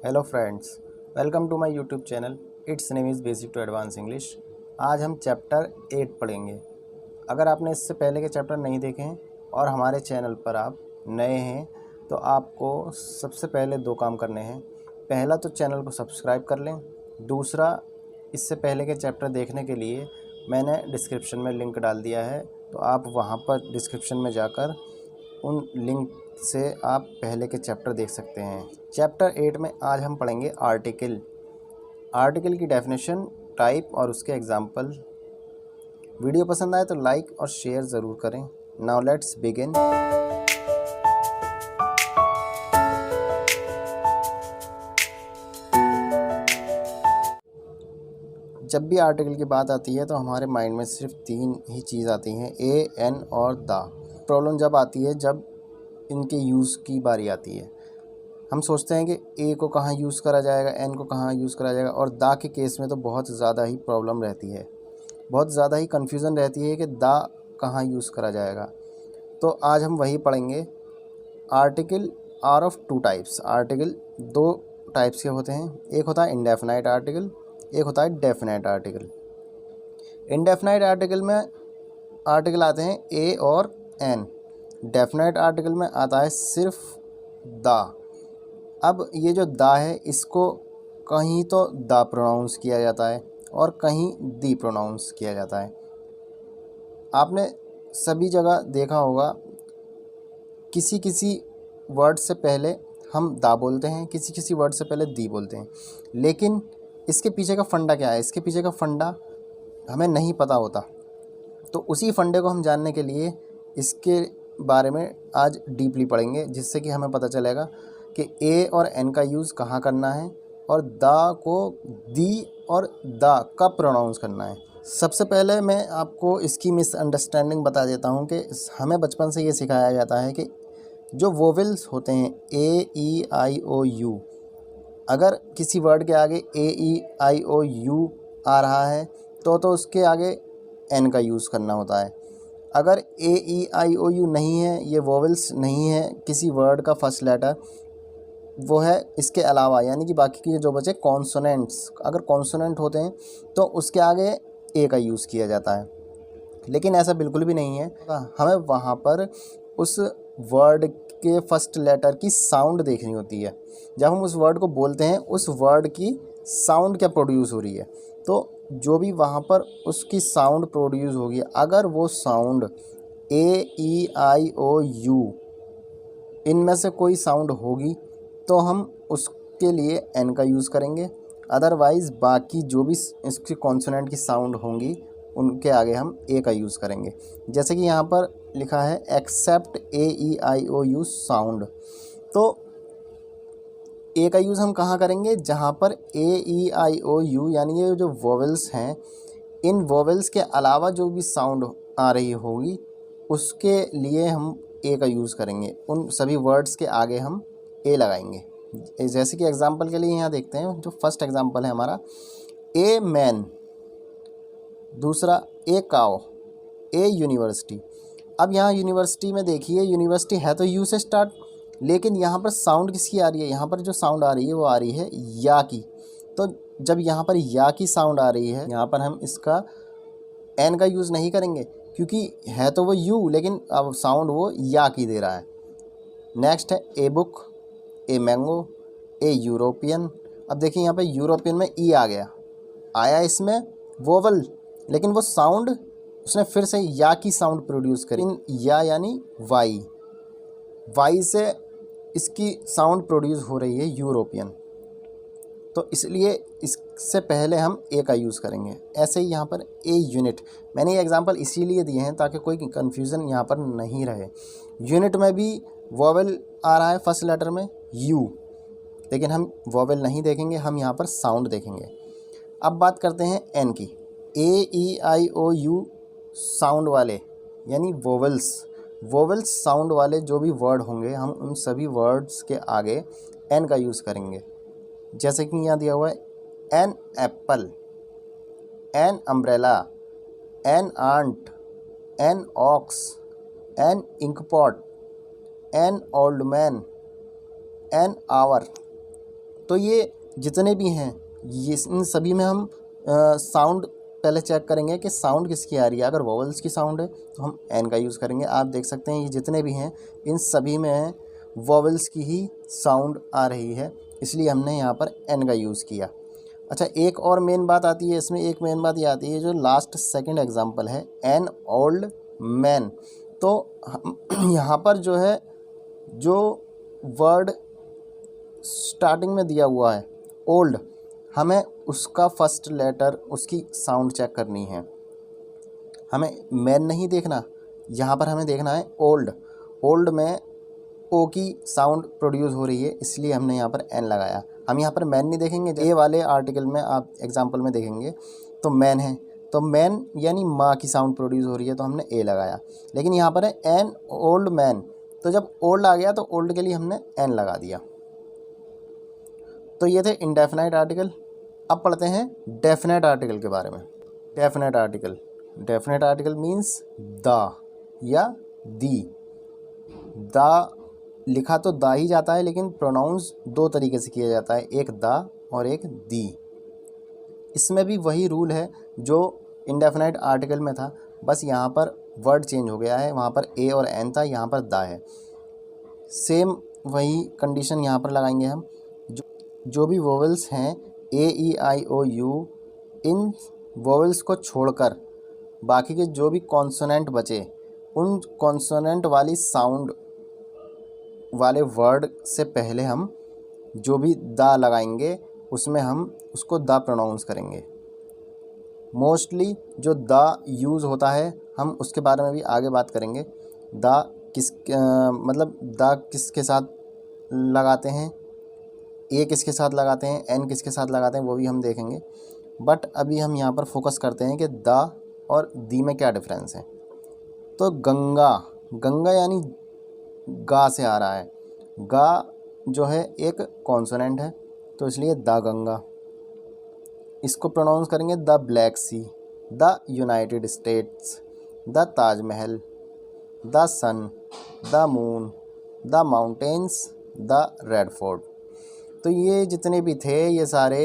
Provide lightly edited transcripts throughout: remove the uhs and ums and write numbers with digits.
Hello friends, welcome to my YouTube channel. It's name is basic to advance English. आज हम chapter 8 पढ़ेंगे। अगर आपने इससे पहले के चैप्टर नहीं देखे हैं और हमारे चैनल पर आप नए हैं तो आपको सबसे पहले दो काम करने हैं। पहला तो चैनल को सब्सक्राइब कर लें। दूसरा, इससे पहले के चैप्टर देखने के लिए मैंने डिस्क्रिप्शन में लिंक डाल दिया है, तो आप वहाँ पर डिस्क्रिप्शन में जाकर उन लिंक से आप पहले के चैप्टर देख सकते हैं। चैप्टर 8 में आज हम पढ़ेंगे आर्टिकल। आर्टिकल की डेफिनेशन, टाइप और उसके एग्जाम्पल। वीडियो पसंद आए तो लाइक और शेयर ज़रूर करें। Now let's begin. जब भी आर्टिकल की बात आती है तो हमारे माइंड में सिर्फ तीन ही चीज़ आती हैं, ए, एन और द। प्रॉब्लम जब आती है जब इनके यूज़ की बारी आती है। हम सोचते हैं कि ए को कहाँ यूज़ करा जाएगा, एन को कहाँ यूज़ करा जाएगा, और दा के केस में तो बहुत ज़्यादा ही प्रॉब्लम रहती है, बहुत ज़्यादा ही कन्फ्यूज़न रहती है कि दा कहाँ यूज़ करा जाएगा। तो आज हम वही पढ़ेंगे। Article are of two types. Article दो टाइप्स के होते हैं, एक होता है इंडेफिनाइट आर्टिकल, एक होता है डेफिनाइट आर्टिकल। इंडेफिनाइट आर्टिकल में आर्टिकल आते हैं ए और एन। डेफिनाइट आर्टिकल में आता है सिर्फ दा। अब ये जो दा है, इसको कहीं तो दा प्रोनाउंस किया जाता है और कहीं दी प्रोनाउंस किया जाता है। आपने सभी जगह देखा होगा, किसी किसी वर्ड से पहले हम दा बोलते हैं, किसी किसी वर्ड से पहले दी बोलते हैं। लेकिन इसके पीछे का फंडा क्या है, इसके पीछे का फंडा हमें नहीं पता होता। तो उसी फंडे को हम जानने के लिए इसके बारे में आज डीपली पढ़ेंगे, जिससे कि हमें पता चलेगा कि ए और एन का यूज़ कहाँ करना है और दा को दी और दा कब प्रोनाउंस करना है। सबसे पहले मैं आपको इसकी मिसअंडरस्टैंडिंग बता देता हूँ कि हमें बचपन से ये सिखाया जाता है कि जो वोवेल्स होते हैं ए, ई, आई, ओ, यू, अगर किसी वर्ड के आगे ए, ई, आई, ओ, यू आ रहा है तो उसके आगे एन का यूज़ करना होता है। अगर ए, ई, आई, ओ, यू नहीं है, ये वोवेल्स नहीं है किसी वर्ड का फर्स्ट लेटर, वो है इसके अलावा, यानी कि बाकी के जो बचे कॉन्सोनेंट्स, अगर कॉन्सोनेंट होते हैं तो उसके आगे ए का यूज़ किया जाता है। लेकिन ऐसा बिल्कुल भी नहीं है। हमें वहाँ पर उस वर्ड के फर्स्ट लेटर की साउंड देखनी होती है। जब हम उस वर्ड को बोलते हैं, उस वर्ड की साउंड क्या प्रोड्यूस हो रही है, तो जो भी वहाँ पर उसकी साउंड प्रोड्यूस होगी, अगर वो sound A, E, I, O, you इनमें से कोई साउंड होगी तो हम उसके लिए एन का यूज़ करेंगे। अदरवाइज़ बाकी जो भी इसकी कॉन्सोनेंट की साउंड होंगी उनके आगे हम ए का यूज़ करेंगे। जैसे कि यहाँ पर लिखा है except A, E, I, O, U sound. तो ए का यूज़ हम कहाँ करेंगे, जहाँ पर ए, ई, आई, ओ, यू यानी ये जो वोवेल्स हैं, इन वोवेल्स के अलावा जो भी साउंड आ रही होगी उसके लिए हम ए का यूज़ करेंगे। उन सभी वर्ड्स के आगे हम ए लगाएंगे। जैसे कि एग्जांपल के लिए यहाँ देखते हैं, जो फर्स्ट एग्जांपल है हमारा, ए मैन, दूसरा ए काओ, ए यूनिवर्सिटी। अब यहाँ यूनिवर्सिटी में देखिए, यूनिवर्सिटी है तो यू से स्टार्ट, लेकिन यहाँ पर साउंड किसकी आ रही है, यहाँ पर जो साउंड आ रही है वो आ रही है या की। तो जब यहाँ पर या की साउंड आ रही है, यहाँ पर हम इसका एन का यूज़ नहीं करेंगे, क्योंकि है तो वो यू, लेकिन अब साउंड वो या की दे रहा है। नेक्स्ट है a book, a mango, A European. अब देखिए यहाँ पे यूरोपियन में ई आ गया, आया इसमें वोवल, लेकिन वो साउंड उसने फिर से या की साउंड प्रोड्यूस करी। इन या यानी वाई, वाई से इसकी साउंड प्रोड्यूस हो रही है यूरोपियन, तो इसलिए इससे पहले हम ए का यूज़ करेंगे। ऐसे ही यहाँ पर ए यूनिट, मैंने ये एग्जांपल इसीलिए दिए हैं ताकि कोई कन्फ्यूज़न यहाँ पर नहीं रहे। यूनिट में भी वोवेल आ रहा है फर्स्ट लेटर में यू, लेकिन हम वोवेल नहीं देखेंगे, हम यहाँ पर साउंड देखेंगे। अब बात करते हैं एन की। ए, E, I, O, U sound वाले यानी वोवेल्स, वोवेल्स साउंड वाले जो भी वर्ड होंगे, हम उन सभी वर्ड्स के आगे एन का यूज़ करेंगे। जैसे कि यहाँ दिया हुआ है an apple, an umbrella, an ant, an ox, an inkpot, an old man, an hour. तो ये जितने भी हैं ये इन सभी में हम साउंड पहले चेक करेंगे कि साउंड किसकी आ रही है। अगर वोवल्स की साउंड है तो हम एन का यूज़ करेंगे। आप देख सकते हैं ये जितने भी हैं इन सभी में वोवल्स की ही साउंड आ रही है, इसलिए हमने यहाँ पर एन का यूज़ किया। अच्छा, एक और मेन बात आती है इसमें, एक मेन बात ये आती है जो लास्ट सेकंड एग्जांपल है, एन ओल्ड मैन। तो यहाँ पर जो है जो वर्ड स्टार्टिंग में दिया हुआ है ओल्ड, हमें उसका फर्स्ट लेटर उसकी साउंड चेक करनी है। हमें मैन नहीं देखना, यहाँ पर हमें देखना है ओल्ड। ओल्ड में ओ की साउंड प्रोड्यूस हो रही है, इसलिए हमने यहाँ पर एन लगाया। हम यहाँ पर मैन नहीं देखेंगे, ए वाले आर्टिकल में आप एग्जांपल में देखेंगे तो मैन है, तो मैन यानी माँ की साउंड प्रोड्यूस हो रही है तो हमने ए लगाया। लेकिन यहाँ पर है एन ओल्ड मैन, तो जब ओल्ड आ गया तो ओल्ड के लिए हमने एन लगा दिया। तो ये थे इंडेफिनाइट आर्टिकल। अब पढ़ते हैं डेफिनेट आर्टिकल के बारे में। Definite article, definite article means the या दी। द लिखा तो दा ही जाता है, लेकिन प्रोनाउंस दो तरीके से किया जाता है, एक दा और एक दी। इसमें भी वही रूल है जो इंडेफिनाइट आर्टिकल में था, बस यहाँ पर वर्ड चेंज हो गया है। वहाँ पर ए और एन था, यहाँ पर दा है। सेम वही कंडीशन यहाँ पर लगाएंगे हम। जो भी वोवेल्स हैं ए E I O you, in vowels को छोड़कर बाकी के जो भी कॉन्सोनेंट बचे, उन कॉन्सोनेंट वाली साउंड वाले वर्ड से पहले हम जो भी दा लगाएंगे उसमें हम उसको दा प्रोनाउंस करेंगे। मोस्टली जो दा यूज़ होता है हम उसके बारे में भी आगे बात करेंगे। दा मतलब दा किसके साथ लगाते हैं, ए किसके साथ लगाते हैं, एन किसके साथ लगाते हैं, वो भी हम देखेंगे। बट अभी हम यहाँ पर फोकस करते हैं कि दा और दी में क्या डिफरेंस है। तो गंगा, गंगा यानी गा से आ रहा है। गा जो है एक कॉन्सोनेंट है, तो इसलिए द गंगा। इसको प्रोनाउंस करेंगे the Black Sea, the United States, the Taj Mahal, the sun, the moon, the mountains, the Red Fort. तो ये जितने भी थे ये सारे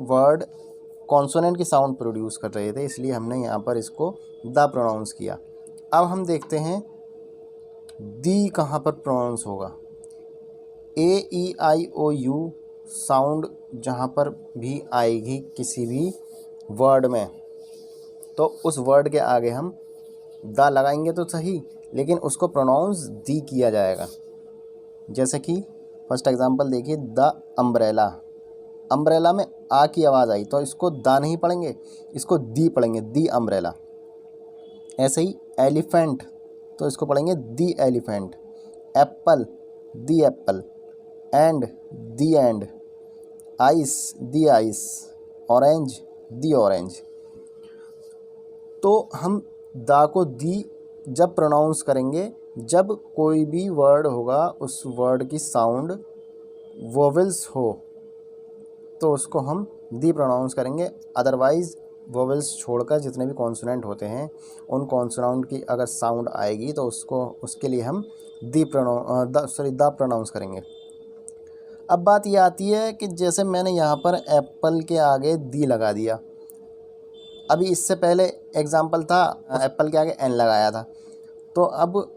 वर्ड कॉन्सोनेंट की साउंड प्रोड्यूस कर रहे थे, इसलिए हमने यहाँ पर इसको द प्रोनाउंस किया। अब हम देखते हैं दी कहाँ पर प्रोनाउंस होगा। ए E I O U sound जहाँ पर भी आएगी किसी भी वर्ड में, तो उस वर्ड के आगे हम द लगाएंगे तो सही, लेकिन उसको प्रोनाउंस दी किया जाएगा। जैसे कि फर्स्ट एग्जांपल देखिए, द अम्ब्रेला। अम्ब्रेला में आ की आवाज़ आई तो इसको दा नहीं पढ़ेंगे, इसको दी पढ़ेंगे, दी अम्ब्रेला। ऐसे ही एलिफेंट, तो इसको पढ़ेंगे दी elephant. Apple, the Apple. And, the and. Ice, the ice. Orange, the orange. तो हम दा को दी जब प्रोनाउंस करेंगे जब कोई भी वर्ड होगा उस वर्ड की साउंड वोवेल्स हो तो उसको हम दी प्रोनाउंस करेंगे। अदरवाइज़ वोवेल्स छोड़कर जितने भी कॉन्सोनेंट होते हैं उन कॉन्सोनेंट की अगर साउंड आएगी तो उसके लिए हम द प्रोनाउंस करेंगे। अब बात ये आती है कि जैसे मैंने यहाँ पर एप्पल के आगे दी लगा दिया, अभी इससे पहले एग्जाम्पल था एप्पल के आगे एन लगाया था, तो अब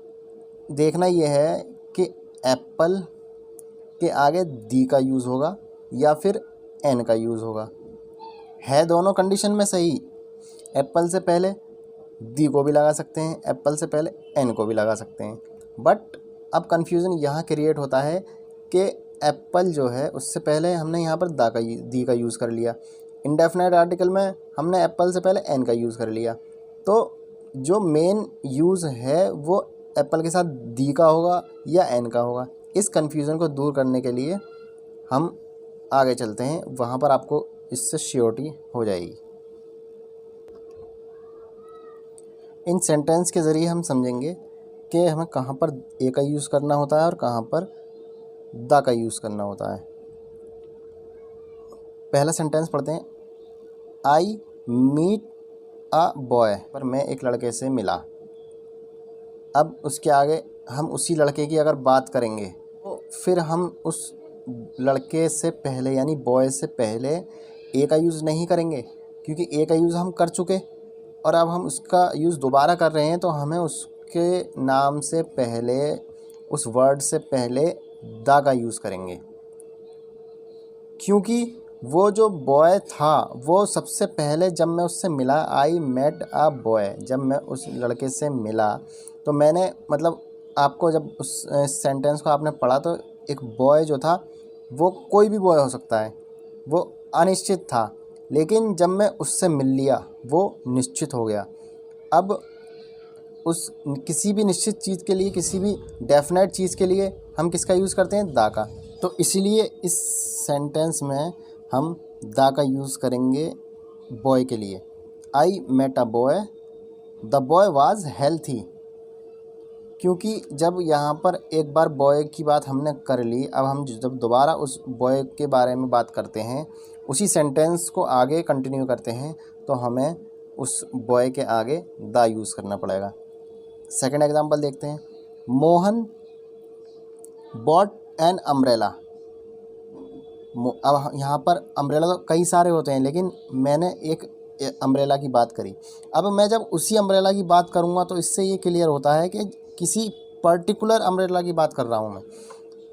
देखना ये है कि एप्पल के आगे दी का यूज़ होगा या फिर एन का यूज़ होगा। है दोनों कंडीशन में सही। एप्पल से पहले दी को भी लगा सकते हैं, एप्पल से पहले एन को भी लगा सकते हैं। बट अब कन्फ्यूज़न यहाँ क्रिएट होता है कि एप्पल जो है उससे पहले हमने यहाँ पर दी का यूज़ कर लिया। इंडेफिनाइट आर्टिकल में हमने एप्पल से पहले एन का यूज़ कर लिया, तो जो मेन यूज़ है वो एप्पल के साथ दी का होगा या एन का होगा। इस कन्फ्यूज़न को दूर करने के लिए हम आगे चलते हैं, वहाँ पर आपको इससे श्योरिटी हो जाएगी। इन सेंटेंस के ज़रिए हम समझेंगे कि हमें कहाँ पर ए का यूज़ करना होता है और कहाँ पर द का यूज़ करना होता है। पहला सेंटेंस पढ़ते हैं। आई मीट अ बॉय, पर मैं एक लड़के से मिला। अब उसके आगे हम उसी लड़के की अगर बात करेंगे तो फिर हम उस लड़के से पहले यानी बॉय से पहले ए का यूज़ नहीं करेंगे, क्योंकि ए का यूज़ हम कर चुके और अब हम उसका यूज़ दोबारा कर रहे हैं, तो हमें उसके नाम से पहले, उस वर्ड से पहले द का यूज़ करेंगे, क्योंकि वो जो बॉय था वो सबसे पहले जब मैं उससे मिला, आई मेट अ बॉय, जब मैं उस लड़के से मिला तो मैंने मतलब आपको जब उस सेंटेंस को आपने पढ़ा तो एक बॉय जो था वो कोई भी बॉय हो सकता है, वो अनिश्चित था, लेकिन जब मैं उससे मिल लिया वो निश्चित हो गया। अब उस किसी भी निश्चित चीज़ के लिए, किसी भी डेफिनेट चीज़ के लिए हम किसका यूज़ करते हैं? दा का। तो इसीलिए इस सेंटेंस में हम दा का यूज़ करेंगे बॉय के लिए। I met a boy, the boy was healthy, क्योंकि जब यहाँ पर एक बार बॉय की बात हमने कर ली, अब हम जब दोबारा उस बॉय के बारे में बात करते हैं, उसी सेंटेंस को आगे कंटिन्यू करते हैं, तो हमें उस बॉय के आगे दा यूज़ करना पड़ेगा। सेकेंड एग्जांपल देखते हैं। Mohan bought an umbrella. अब यहाँ पर अम्ब्रेला तो कई सारे होते हैं, लेकिन मैंने एक अम्ब्रेला की बात करी। अब मैं जब उसी अम्ब्रेला की बात करूँगा तो इससे ये क्लियर होता है कि किसी पर्टिकुलर अम्ब्रेला की बात कर रहा हूँ मैं।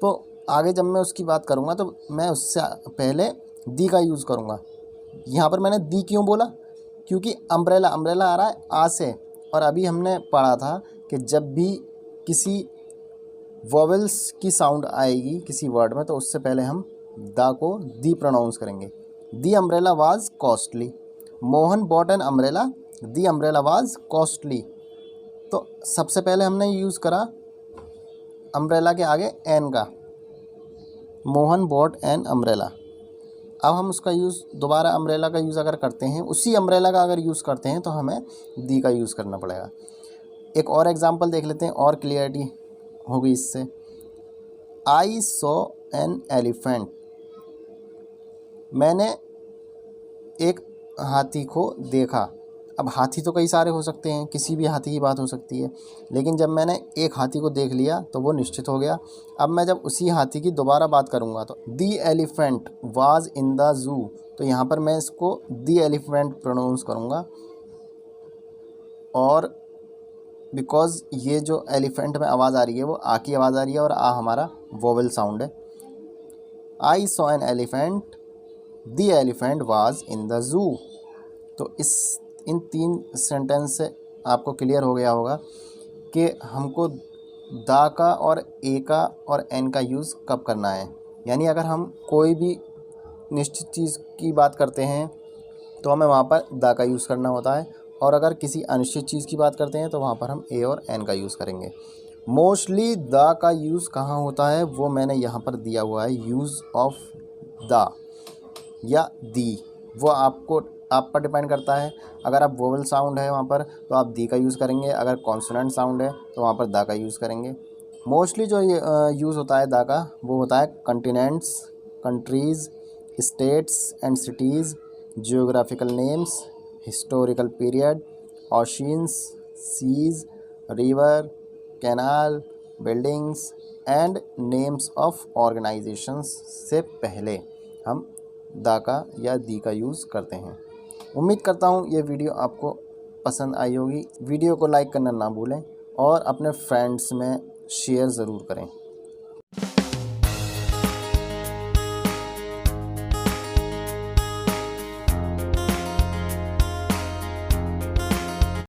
तो आगे जब मैं उसकी बात करूँगा तो मैं उससे पहले दी का यूज़ करूँगा। यहाँ पर मैंने दी क्यों बोला? क्योंकि अम्ब्रेला आ रहा है आ से, और अभी हमने पढ़ा था कि जब भी किसी वोवेल्स की साउंड आएगी किसी वर्ड में तो उससे पहले हम द को दी प्रोनाउंस करेंगे। The umbrella was costly, Mohan bought an umbrella, the umbrella was costly. तो सबसे पहले हमने यूज़ करा अम्ब्रेला के आगे एन का, मोहन बॉट एन अम्ब्रेला। अब हम उसका यूज़ दोबारा अम्ब्रेला का यूज़ अगर करते हैं, उसी अम्ब्रेला का अगर यूज़ करते हैं, तो हमें दी का यूज़ करना पड़ेगा। एक और एग्जांपल देख लेते हैं और क्लियरिटी होगी इससे। आई सॉ एन एलिफेंट, मैंने एक हाथी को देखा। अब हाथी तो कई सारे हो सकते हैं, किसी भी हाथी की बात हो सकती है, लेकिन जब मैंने एक हाथी को देख लिया तो वो निश्चित हो गया। अब मैं जब उसी हाथी की दोबारा बात करूँगा तो दी elephant was in the zoo, तो यहाँ पर मैं इसको दी एलिफेंट प्रोनाउंस करूँगा, और बिकॉज़ ये जो एलिफेंट में आवाज़ आ रही है वो आ की आवाज़ आ रही है और आ हमारा वोवेल साउंड है। I saw an elephant, the elephant was in the zoo. तो इन तीन सेंटेंस से आपको क्लियर हो गया होगा कि हमको दा का और ए का और एन का यूज़ कब करना है। यानी अगर हम कोई भी निश्चित चीज़ की बात करते हैं तो हमें वहाँ पर दा का यूज़ करना होता है, और अगर किसी अनिश्चित चीज़ की बात करते हैं तो वहाँ पर हम ए और एन का यूज़ करेंगे। मोस्टली द का यूज़ कहाँ होता है वो मैंने यहाँ पर दिया हुआ है, यूज़ ऑफ द या दी, वो आप पर डिपेंड करता है। अगर आप वोवेल साउंड है वहाँ पर तो आप दी का यूज़ करेंगे, अगर कॉन्सोनेंट साउंड है तो वहाँ पर दा का यूज़ करेंगे। मोस्टली जो यूज़ होता है दा का वो होता है continents, countries, states and cities, geographical names, historical period, oceans, seas, river, canal, buildings and names of organisations से पहले हम दा का या दी का यूज़ करते हैं। उम्मीद करता हूँ ये वीडियो आपको पसंद आई होगी। वीडियो को लाइक करना ना भूलें और अपने फ्रेंड्स में शेयर ज़रूर करें।